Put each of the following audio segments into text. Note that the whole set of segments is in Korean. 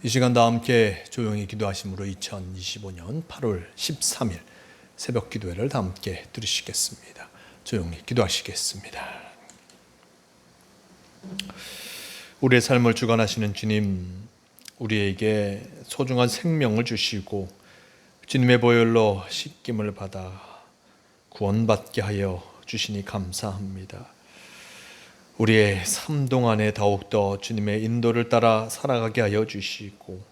이 시간 다 함께 조용히 기도하심으로 2025년 8월 13일 새벽 기도회를 다 함께 들으시겠습니다. 조용히 기도하시겠습니다. 우리의 삶을 주관하시는 주님, 우리에게 소중한 생명을 주시고 주님의 보혈로 씻김을 받아 구원받게 하여 주시니 감사합니다. 우리의 삶 동안에 더욱더 주님의 인도를 따라 살아가게 하여 주시고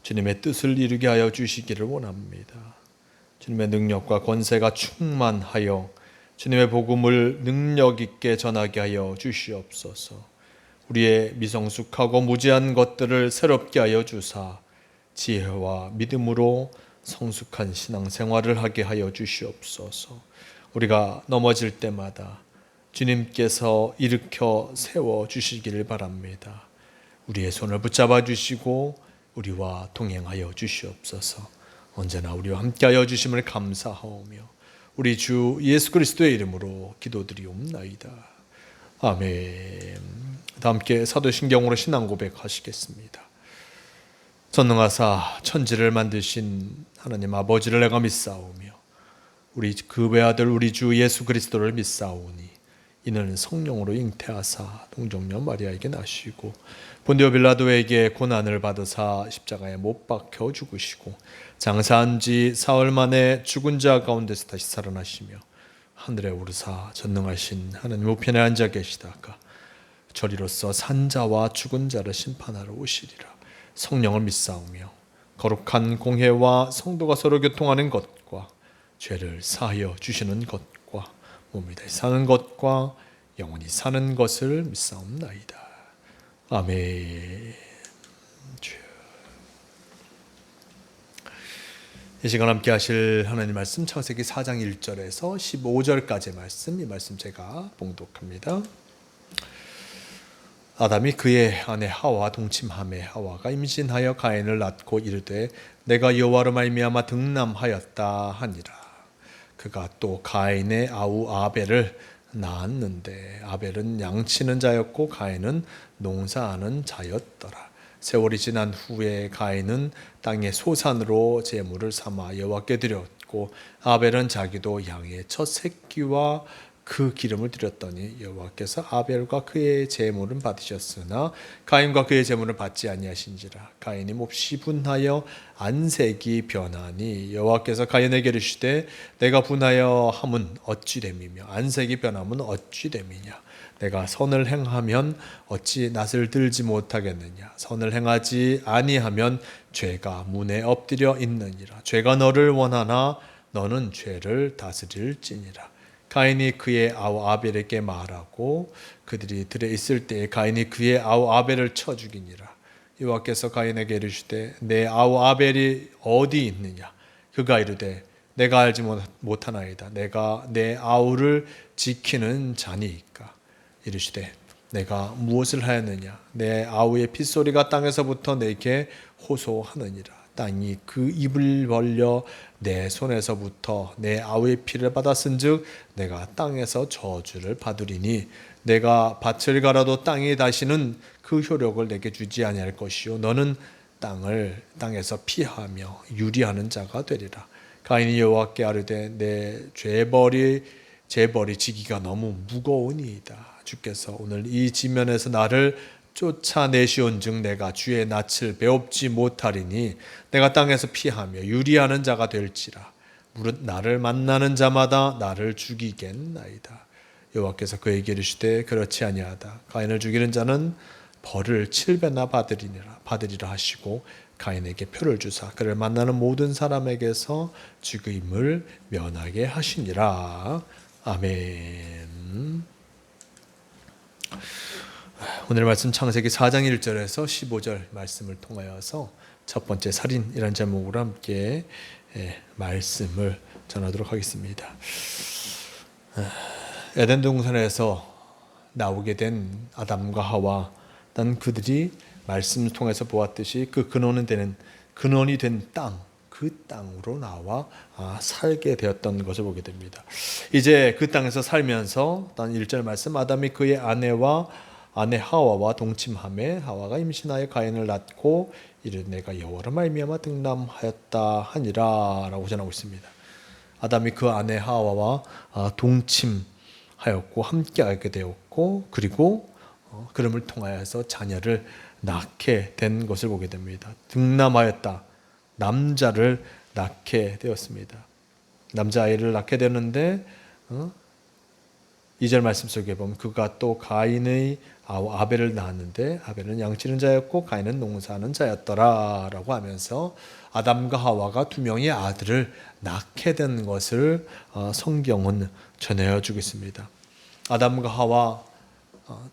주님의 뜻을 이루게 하여 주시기를 원합니다. 주님의 능력과 권세가 충만하여 주님의 복음을 능력 있게 전하게 하여 주시옵소서. 우리의 미성숙하고 무지한 것들을 새롭게 하여 주사 지혜와 믿음으로 성숙한 신앙생활을 하게 하여 주시옵소서. 우리가 넘어질 때마다 주님께서 일으켜 세워 주시기를 바랍니다. 우리의 손을 붙잡아 주시고 우리와 동행하여 주시옵소서. 언제나 우리와 함께하여 주심을 감사하오며 우리 주 예수 그리스도의 이름으로 기도드리옵나이다. 아멘. 다 함께 사도신경으로 신앙 고백하시겠습니다. 전능하사 천지를 만드신 하나님 아버지를 내가 믿사오며 우리 그 외아들 우리 주 예수 그리스도를 믿사오니 이는 성령으로 잉태하사 동정녀 마리아에게 나시고 본디오 빌라도에게 고난을 받으사 십자가에 못 박혀 죽으시고 장사한 지 사흘 만에 죽은 자 가운데서 다시 살아나시며 하늘에 오르사 전능하신 하나님 우편에 앉아 계시다가 저리로서 산자와 죽은 자를 심판하러 오시리라. 성령을 믿사오며 거룩한 공회와 성도가 서로 교통하는 것과 죄를 사하여 주시는 것과 몸이 다시 사는 것과 영원히 사는 것을 믿사옵나이다. 아멘. 이 시간 함께 하실 하나님 말씀 창세기 4장 1절에서 15절까지의 말씀, 이 말씀 제가 봉독합니다. 아담이 그의 아내 하와와 동침하매 하와가 임신하여 가인을 낳고 이르되 내가 여호와로 말미암아 등남하였다 하니라. 그가 또 가인의 아우 아벨을 낳았는데 아벨은 양치는 자였고 가인은 농사하는 자였더라. 세월이 지난 후에 가인은 땅의 소산으로 제물을 삼아 여호와께 드렸고 아벨은 자기도 양의 첫 새끼와 그 기름을 드렸더니 여호와께서 아벨과 그의 제물은 받으셨으나 가인과 그의 제물은 받지 아니하신지라. 가인이 몹시 분하여 안색이 변하니 여호와께서 가인에게 이르시되 내가 분하여 함은 어찌 됨이며 안색이 변함은 어찌 됨이냐. 내가 선을 행하면 어찌 낯을 들지 못하겠느냐. 선을 행하지 아니하면 죄가 문에 엎드려 있느니라. 죄가 너를 원하나 너는 죄를 다스릴지니라. 가인이 그의 아우 아벨에게 말하고 그들이 들에 있을 때에 가인이 그의 아우 아벨을 쳐 죽이니라. 여호와께서 가인에게 이르시되 내 아우 아벨이 어디 있느냐. 그가 이르되 내가 알지 못하나이다. 내가 내 아우를 지키는 자니이까. 이르시되 내가 무엇을 하였느냐. 내 아우의 핏소리가 땅에서부터 내게 호소하느니라. 땅이 그 입을 벌려 내 손에서부터 내 아우의 피를 받았은즉 내가 땅에서 저주를 받으리니 내가 밭을 갈아도 땅이 다시는 그 효력을 내게 주지 아니할 것이요 너는 땅에서 피하며 유리하는 자가 되리라. 가인이 여호와께 아뢰되 내 재벌이 지기가 너무 무거우니이다. 주께서 오늘 이 지면에서 나를 쫓아내시온즉 내가 주의 낯을 배웁지 못하리니 내가 땅에서 피하며 유리하는 자가 될지라. 무릇 나를 만나는 자마다 나를 죽이겠나이다. 여호와께서 그에게 이르시되 그렇지 아니하다. 가인을 죽이는 자는 벌을 7배나 받으리라 하시고 가인에게 표를 주사 그를 만나는 모든 사람에게서 죽임을 면하게 하시니라. 아멘. 오늘 말씀 창세기 4장 1절에서 15절 말씀을 통하여서 첫 번째 살인이라는 제목으로 함께 말씀을 전하도록 하겠습니다. 에덴 동산에서 나오게 된 아담과 하와, 난 그들이 말씀을 통해서 보았듯이 그 근원이 된 땅, 그 땅으로 나와 살게 되었던 것을 보게 됩니다. 이제 그 땅에서 살면서 단 1절 말씀, 아담이 그의 아내와 아내 하와와 동침하매 하와가 임신하여 가인을 낳고 이르되 내가 여호와로 말미암아 등남하였다 하니라 라고 전하고 있습니다. 아담이 그 아내 하와와 동침하였고 함께하게 되었고 그리고 그름을 통하여서 자녀를 낳게 된 것을 보게 됩니다. 등남하였다. 남자를 낳게 되었습니다. 남자아이를 낳게 되는데 2절 말씀 속에 보면 그가 또 가인의 아벨을 낳았는데 아벨은 양치는 자였고 가인은 농사하는 자였더라 라고 하면서 아담과 하와가 두 명의 아들을 낳게 된 것을 성경은 전해주고 있습니다. 아담과 하와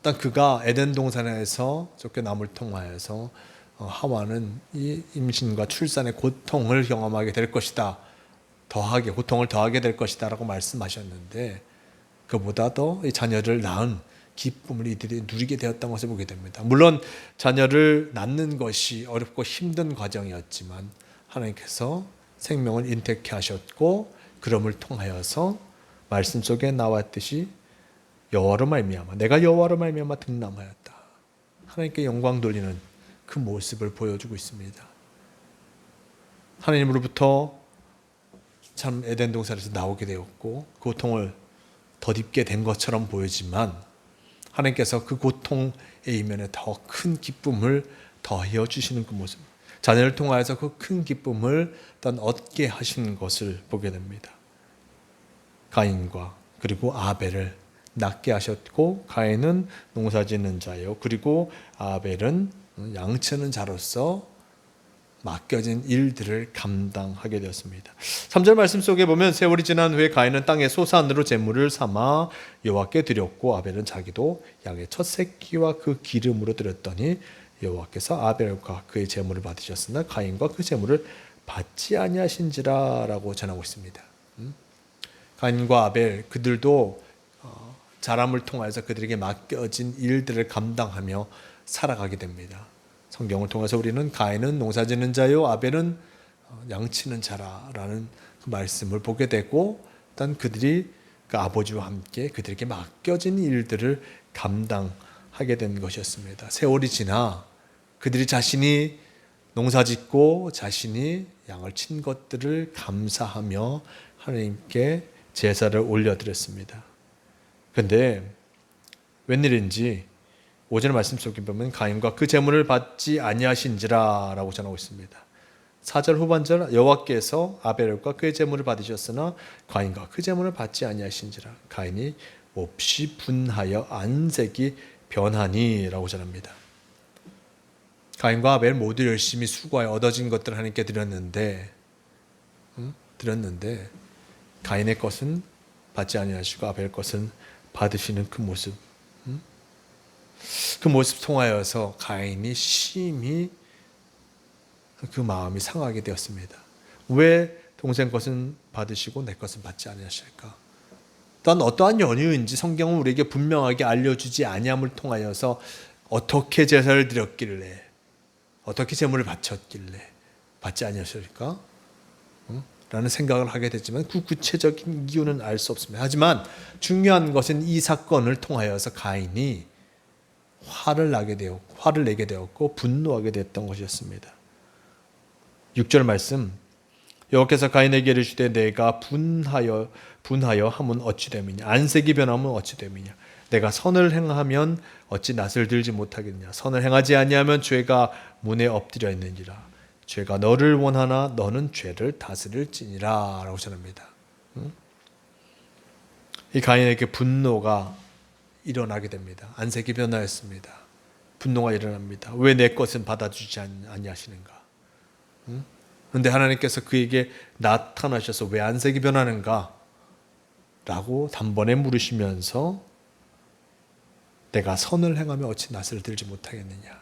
딱 그가 에덴 동산에서 쫓겨남을 통하여서 하와는 이 임신과 출산의 고통을 경험하게 될 것이다. 고통을 더하게 될 것이다 라고 말씀하셨는데 그보다 더 이 자녀를 낳은 기쁨을 이들이 누리게 되었던 것을 보게 됩니다. 물론 자녀를 낳는 것이 어렵고 힘든 과정이었지만 하나님께서 생명을 인택케 하셨고 그럼을 통하여서 말씀 속에 나왔듯이 여호와로 말미암아 내가 여호와로 말미암아 등남하였다. 하나님께 영광 돌리는 그 모습을 보여주고 있습니다. 하나님으로부터 참 에덴 동산에서 나오게 되었고 고통을 덧입게 된 것처럼 보이지만 하나님께서 그 고통의 이면에 더 큰 기쁨을 더하여 주시는 그 모습, 자녀를 통하여서 그 큰 기쁨을 얻게 하신 것을 보게 됩니다. 가인과 그리고 아벨을 낳게 하셨고 가인은 농사짓는 자요 그리고 아벨은 양치는 자로서 맡겨진 일들을 감당하게 되었습니다. 3절 말씀 속에 보면 세월이 지난 후에 가인은 땅의 소산으로 제물을 삼아 여호와께 드렸고 아벨은 자기도 양의 첫 새끼와 그 기름으로 드렸더니 여호와께서 아벨과 그의 제물을 받으셨으나 가인과 그 제물을 받지 아니하신지라 라고 전하고 있습니다. 가인과 아벨 그들도 자람을 통해서 그들에게 맡겨진 일들을 감당하며 살아가게 됩니다. 성경을 통해서 우리는 가인은 농사짓는 자요 아벨은 양치는 자라라는 그 말씀을 보게 되고 일단 그들이 그 아버지와 함께 그들에게 맡겨진 일들을 감당하게 된 것이었습니다. 세월이 지나 그들이 자신이 농사짓고 자신이 양을 친 것들을 감사하며 하나님께 제사를 올려드렸습니다. 그런데 웬일인지 5절 말씀 속에 보면 가인과 그 제물을 받지 아니하신지라 라고 전하고 있습니다. 4절 후반절 여호와께서 아벨과 그의 제물을 받으셨으나 가인과 그 제물을 받지 아니하신지라 가인이 몹시 분하여 안색이 변하니 라고 전합니다. 가인과 아벨 모두 열심히 수고하여 얻어진 것들을 하나님께 드렸는데 가인의 것은 받지 아니하시고 아벨 것은 받으시는 그 모습, 그 모습 통하여서 가인이 심히 그 마음이 상하게 되었습니다. 왜 동생 것은 받으시고 내 것은 받지 아니하실까? 또한 어떠한 연유인지 성경은 우리에게 분명하게 알려주지 아니함을 통하여서 어떻게 제사를 드렸길래 어떻게 제물을 바쳤길래 받지 아니하실까? 라는 생각을 하게 됐지만 그 구체적인 이유는 알 수 없습니다. 하지만 중요한 것은 이 사건을 통하여서 가인이 화를 내게 되었고 분노하게 됐던 것이었습니다. 6절 말씀 여호와께서 가인에게 이르시되 내가 분하여 함은 어찌 됨이냐 안색이 변하면 어찌 됨이냐 내가 선을 행하면 어찌 낯을 들지 못하겠느냐 선을 행하지 아니하면 죄가 문에 엎드려 있느니라 죄가 너를 원하나 너는 죄를 다스릴지니라 라고 전합니다. 이 가인에게 분노가 일어나게 됩니다. 안색이 변하였습니다. 분노가 일어납니다. 왜 내 것은 받아주지 아니하시는가? 그런데 하나님께서 그에게 나타나셔서 왜 안색이 변하는가? 라고 단번에 물으시면서 내가 선을 행하며 어찌 낯을 들지 못하겠느냐?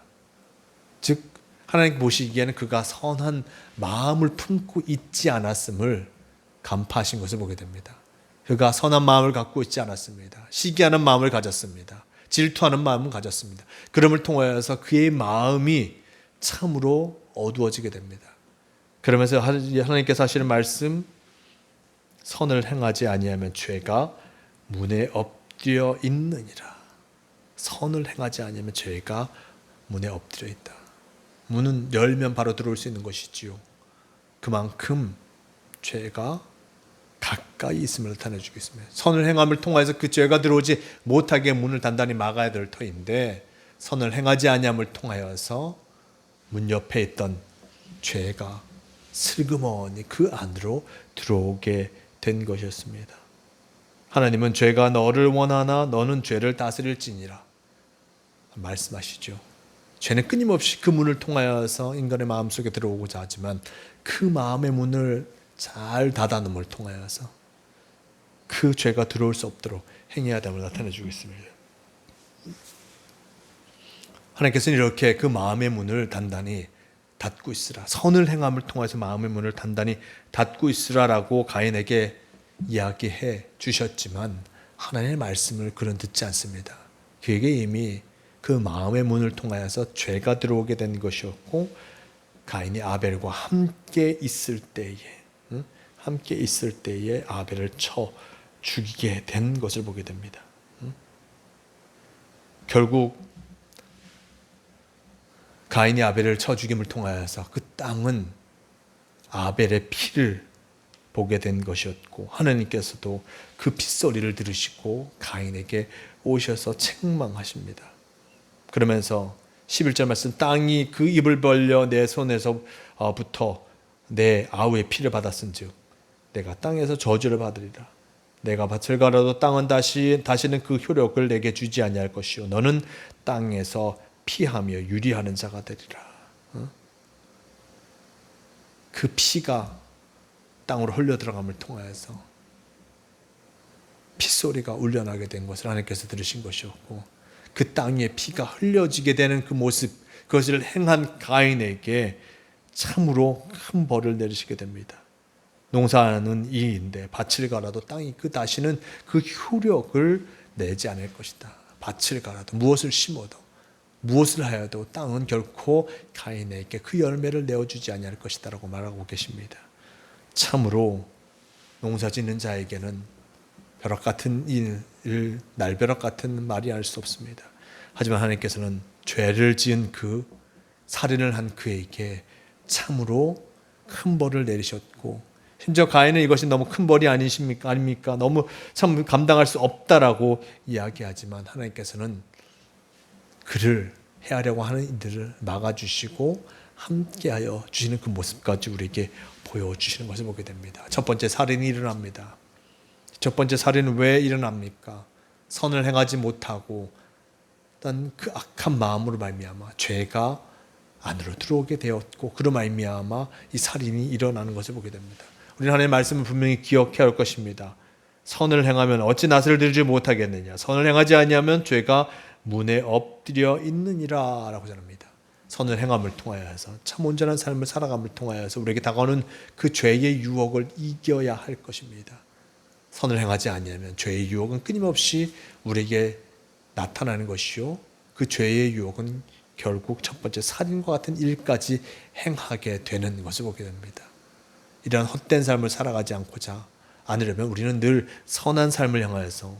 즉 하나님 보시기에는 그가 선한 마음을 품고 있지 않았음을 간파하신 것을 보게 됩니다. 그가 선한 마음을 갖고 있지 않았습니다. 시기하는 마음을 가졌습니다. 질투하는 마음을 가졌습니다. 그럼을 통하여서 그의 마음이 참으로 어두워지게 됩니다. 그러면서 하나님께서 하시는 말씀 선을 행하지 아니하면 죄가 문에 엎드려 있느니라. 선을 행하지 않으면 죄가 문에 엎드려 있다. 문은 열면 바로 들어올 수 있는 것이지요. 그만큼 죄가 가까이 있음을 나타내 주고 있습니다. 선을 행함을 통해서 그 죄가 들어오지 못하게 문을 단단히 막아야 될 터인데, 선을 행하지 아니함을 통하여서 문 옆에 있던 죄가 슬그머니 그 안으로 들어오게 된 것이었습니다. 하나님은 죄가 너를 원하나 너는 죄를 다스릴지니라 말씀하시죠. 죄는 끊임없이 그 문을 통하여서 인간의 마음속에 들어오고자 하지만 그 마음의 문을 잘 닫아놓음을 통하여서 그 죄가 들어올 수 없도록 행해야 됨을 나타내 주고 있습니다. 하나님께서는 이렇게 그 마음의 문을 단단히 닫고 있으라, 선을 행함을 통해서 마음의 문을 단단히 닫고 있으라라고 가인에게 이야기해 주셨지만 하나님의 말씀을 그는 듣지 않습니다. 그에게 이미 그 마음의 문을 통하여서 죄가 들어오게 된 것이었고, 가인이 아벨과 함께 있을 때에 아벨을 쳐 죽이게 된 것을 보게 됩니다. 결국 가인이 아벨을 쳐 죽임을 통하여서 그 땅은 아벨의 피를 보게 된 것이었고, 하나님께서도 그 핏소리를 들으시고 가인에게 오셔서 책망하십니다. 그러면서 11절 말씀, 땅이 그 입을 벌려 내 손에서부터 내 아우의 피를 받았은즉 내가 땅에서 저주를 받으리라. 내가 밭을 갈아도 땅은 다시는 그 효력을 내게 주지 아니할 것이요 너는 땅에서 피하며 유리하는 자가 되리라. 그 피가 땅으로 흘려 들어감을 통하여서 핏소리가 울려나게 된 것을 하나님께서 들으신 것이었고, 그 땅에 피가 흘려지게 되는 그 모습, 그것을 행한 가인에게 참으로 큰 벌을 내리시게 됩니다. 농사는 이인데 밭을 갈아도 땅이 그 다시는 그 효력을 내지 않을 것이다. 밭을 갈아도 무엇을 심어도 무엇을 하여도 땅은 결코 가인에게 그 열매를 내어주지 아니할 것이다 라고 말하고 계십니다. 참으로 농사짓는 자에게는 벼락 같은 일, 날벼락 같은 말이 할 수 없습니다. 하지만 하나님께서는 죄를 지은 살인을 한 그에게 참으로 큰 벌을 내리셨고, 심지어 가인은 이것이 너무 큰 벌이 아닙니까? 너무 참 감당할 수 없다라고 이야기하지만 하나님께서는 그를 해하려고 하는 이들을 막아주시고 함께하여 주시는 그 모습까지 우리에게 보여주시는 것을 보게 됩니다. 첫 번째 살인이 일어납니다. 첫 번째 살인은 왜 일어납니까? 선을 행하지 못하고 어떤 그 악한 마음으로 말미암아 죄가 안으로 들어오게 되었고, 그로 말미암아 이 살인이 일어나는 것을 보게 됩니다. 우리는 하나님의 말씀을 분명히 기억해야 할 것입니다. 선을 행하면 어찌 낯을 들지 못하겠느냐. 선을 행하지 아니하면 죄가 문에 엎드려 있느니라 라고 전합니다. 선을 행함을 통하여서 참 온전한 삶을 살아감을 통하여서 우리에게 다가오는 그 죄의 유혹을 이겨야 할 것입니다. 선을 행하지 아니하면 죄의 유혹은 끊임없이 우리에게 나타나는 것이요, 그 죄의 유혹은 결국 첫 번째 살인과 같은 일까지 행하게 되는 것을 보게 됩니다. 이러한 헛된 삶을 살아가지 않으려면 우리는 늘 선한 삶을 향하여서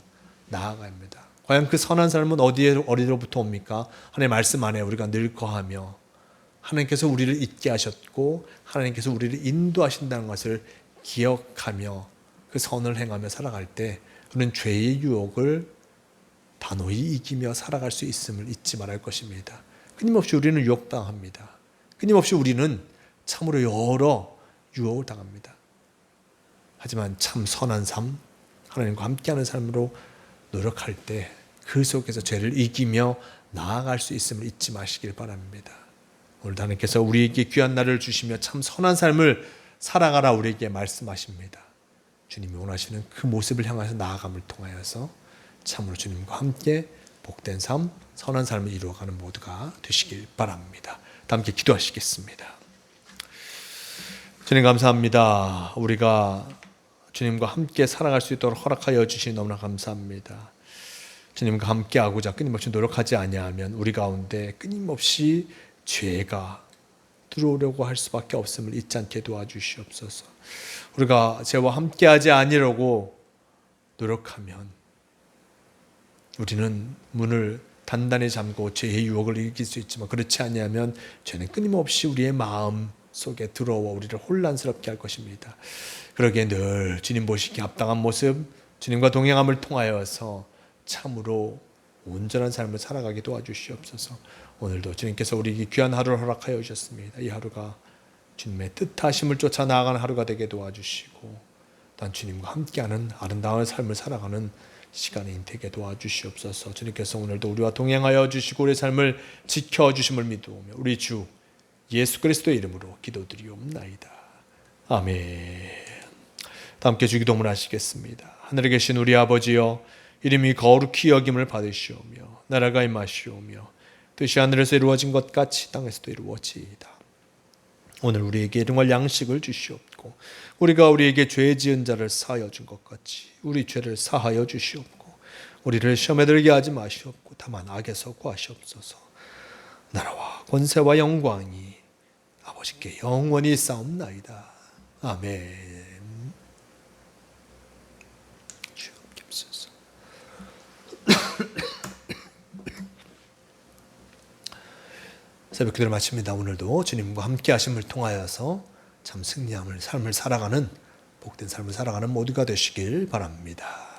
나아가야 합니다. 과연 그 선한 삶은 어디로부터 옵니까? 하나님의 말씀 안에 우리가 늘 거하며 하나님께서 우리를 있게 하셨고 하나님께서 우리를 인도하신다는 것을 기억하며 그 선을 행하며 살아갈 때 우리는 죄의 유혹을 단호히 이기며 살아갈 수 있음을 잊지 말할 것입니다. 끊임없이 우리는 유혹당합니다. 끊임없이 우리는 참으로 여러 유혹을 당합니다. 하지만 참 선한 삶, 하나님과 함께하는 삶으로 노력할 때 그 속에서 죄를 이기며 나아갈 수 있음을 잊지 마시길 바랍니다. 오늘 하나님께서 우리에게 귀한 날을 주시며 참 선한 삶을 살아가라 우리에게 말씀하십니다. 주님이 원하시는 그 모습을 향해서 나아감을 통하여서 참으로 주님과 함께 복된 삶, 선한 삶을 이루어가는 모두가 되시길 바랍니다. 다 함께 기도하시겠습니다. 주님 감사합니다. 우리가 주님과 함께 살아갈 수 있도록 허락하여 주시니 너무나 감사합니다. 주님과 함께하고자 끊임없이 노력하지 아니하면 우리 가운데 끊임없이 죄가 들어오려고 할 수밖에 없음을 잊지 않게 도와주시옵소서. 우리가 죄와 함께하지 아니려고 노력하면 우리는 문을 단단히 잠고 죄의 유혹을 이길 수 있지만 그렇지 아니하면 죄는 끊임없이 우리의 마음 속에 들어와 우리를 혼란스럽게 할 것입니다. 그러기에 늘 주님 보시기에 합당한 모습, 주님과 동행함을 통하여서 참으로 온전한 삶을 살아가게 도와주시옵소서. 오늘도 주님께서 우리에게 귀한 하루를 허락하여 주셨습니다. 이 하루가 주님의 뜻하심을 쫓아 나아가는 하루가 되게 도와주시고 단 주님과 함께하는 아름다운 삶을 살아가는 시간이 되게 도와주시옵소서. 주님께서 오늘도 우리와 동행하여 주시고 우리의 삶을 지켜주심을 믿으며 우리 주 예수 그리스도의 이름으로 기도드리옵나이다. 아멘. 다 함께 주기도문 하시겠습니다. 하늘에 계신 우리 아버지여, 이름이 거룩히 여김을 받으시오며 나라가 임하시오며 뜻이 하늘에서 이루어진 것 같이 땅에서도 이루어지이다. 오늘 우리에게 일용할 양식을 주시옵고 우리가 우리에게 죄 지은 자를 사하여 준 것 같이 우리 죄를 사하여 주시옵고 우리를 시험에 들게 하지 마시옵고 다만 악에서 구하시옵소서. 나라와 권세와 영광이 아버지께 영원히 싸움나이다. 아멘. 주여 함께 하옵소서. 새벽 기도를 마칩니다. 오늘도 주님과 함께 하심을 통하여서 참 승리함을 삶을 살아가는 복된 삶을 살아가는 모두가 되시길 바랍니다.